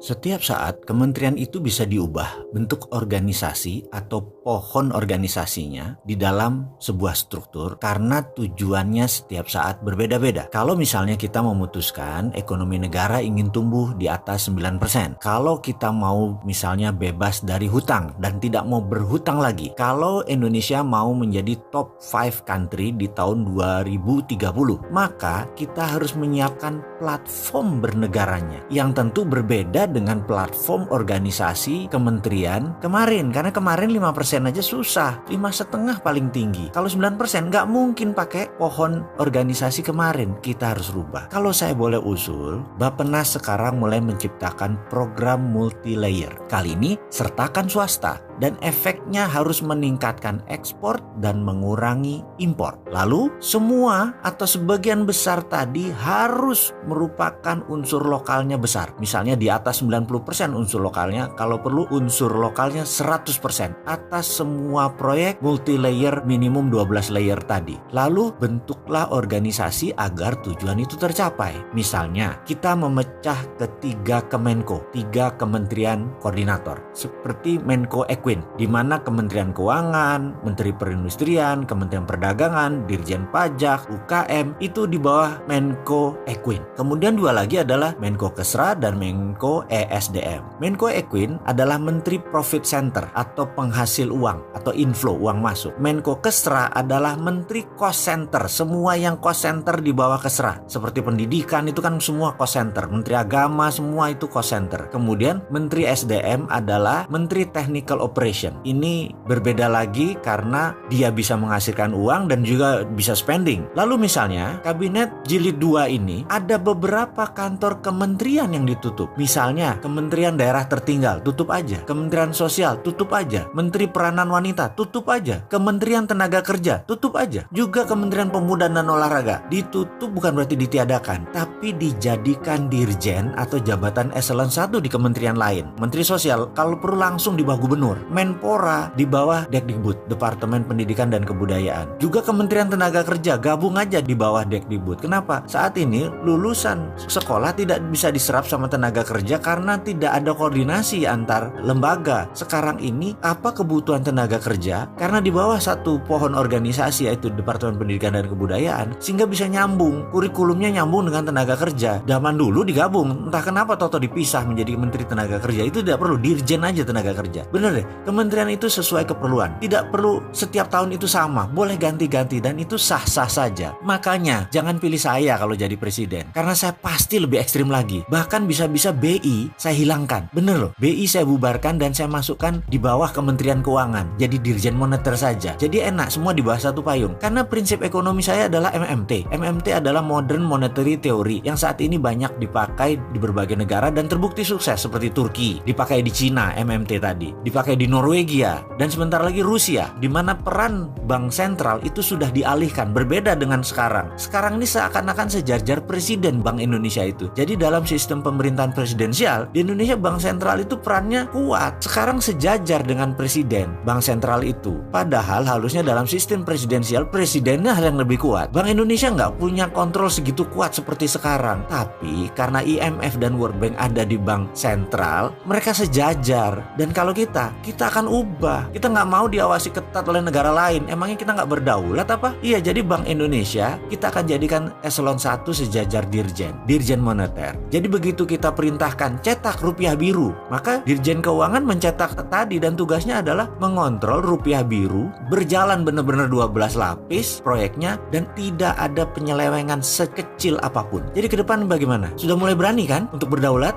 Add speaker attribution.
Speaker 1: Setiap saat, kementerian itu bisa diubah bentuk organisasi atau pohon organisasinya di dalam sebuah struktur karena tujuannya setiap saat berbeda-beda. Kalau misalnya kita memutuskan ekonomi negara ingin tumbuh di atas 9%, kalau kita mau misalnya bebas dari hutang dan tidak mau berhutang lagi, kalau Indonesia mau menjadi top 5 country di tahun 2030, maka kita harus menyiapkan platform bernegaranya yang tentu berbeda dengan platform organisasi kementerian kemarin. Karena kemarin 5% aja susah, 5,5 paling tinggi. Kalau 9% nggak mungkin pakai pohon organisasi kemarin. Kita harus rubah. Kalau saya boleh usul, Bappenas sekarang mulai menciptakan program multi-layer. Kali ini sertakan swasta dan efeknya harus meningkatkan ekspor dan mengurangi impor. Lalu semua atau sebagian besar tadi harus merupakan unsur lokalnya besar. Misalnya di atas 90% unsur lokalnya, kalau perlu unsur lokalnya 100% atas semua proyek multi-layer minimum 12 layer tadi. Lalu bentuklah organisasi agar tujuan itu tercapai. Misalnya kita memecah ke 3 Kemenko, 3 kementerian koordinator seperti Menko Equin, di mana Kementerian Keuangan, Menteri Perindustrian, Kementerian Perdagangan, Dirjen Pajak, UKM itu di bawah Menko Equin. Kemudian 2 lagi adalah Menko Kesra dan Menko ESDM. Menko Equin adalah Menteri Profit Center atau penghasil uang atau inflow uang masuk. Menko Kesra adalah Menteri Cost Center, semua yang cost center di bawah Kesra. Seperti pendidikan itu kan semua cost center, Menteri Agama semua itu cost center. Kemudian Menteri SDM adalah Menteri Technical Operation. Ini berbeda lagi karena dia bisa menghasilkan uang dan juga bisa spending. Lalu misalnya Kabinet Jilid 2 ini ada beberapa kantor kementerian yang ditutup. Misalnya Kementerian Daerah Tertinggal tutup aja, Kementerian Sosial tutup aja, Menteri Peranan Wanita tutup aja, Kementerian Tenaga Kerja tutup aja, juga Kementerian Pemuda dan Olahraga ditutup. Bukan berarti ditiadakan, tapi dijadikan dirjen atau jabatan eselon 1 di kementerian lain. Menteri Sosial kalau perlu langsung di bawah gubernur, Menpora di bawah Dekdikbud, Departemen Pendidikan dan Kebudayaan. Juga Kementerian Tenaga Kerja gabung aja di bawah Dekdikbud. Kenapa? Saat ini lulusan sekolah tidak bisa diserap sama tenaga kerja karena tidak ada koordinasi antar lembaga. Sekarang ini apa kebutuhan tenaga kerja? Karena di bawah satu pohon organisasi yaitu Departemen Pendidikan dan Kebudayaan, sehingga bisa nyambung, kurikulumnya nyambung dengan tenaga kerja. Zaman dulu digabung, entah kenapa toto dipisah menjadi Menteri Tenaga Kerja. Itu tidak perlu, dirjen aja tenaga kerja. Bener deh, kementerian itu sesuai keperluan, tidak perlu setiap tahun itu sama, boleh ganti-ganti dan itu sah-sah saja. Makanya jangan pilih saya kalau jadi presiden, karena saya pasti lebih ekstrim lagi. Bahkan bisa-bisa BI saya hilangkan. Bener loh, BI saya bubarkan dan saya masukkan di bawah Kementerian Keuangan, jadi Dirjen Moneter saja. Jadi enak, semua di bawah satu payung. Karena prinsip ekonomi saya adalah MMT. MMT adalah Modern Monetary Theory yang saat ini banyak dipakai di berbagai negara dan terbukti sukses, seperti Turki, dipakai di Cina MMT tadi, dipakai di Norwegia, dan sebentar lagi Rusia, di mana peran bank sentral itu sudah dialihkan. Berbeda dengan sekarang. Sekarang ini seakan-akan sejajar presiden Bank Indonesia itu. Jadi dalam sistem pemerintahan presidensial di Indonesia, bank sentral itu perannya kuat. Sekarang sejajar dengan presiden bank sentral itu. Padahal harusnya dalam sistem presidensial presidennya hal yang lebih kuat. Bank Indonesia nggak punya kontrol segitu kuat seperti sekarang. Tapi karena IMF dan World Bank ada di bank sentral, mereka sejajar. Dan kalau kita akan ubah. Kita nggak mau diawasi ketat oleh negara lain. Emangnya kita nggak berdaulat apa? Iya, jadi Bank Indonesia kita akan jadikan eselon 1 sejajar Dirjen Moneter. Jadi begitu kita perintahkan cetak rupiah biru, maka Dirjen Keuangan mencetak tadi dan tugasnya adalah mengontrol rupiah biru berjalan benar-benar 12 lapis proyeknya dan tidak ada penyelewengan sekecil apapun. Jadi ke depan bagaimana? Sudah mulai berani kan untuk berdaulat?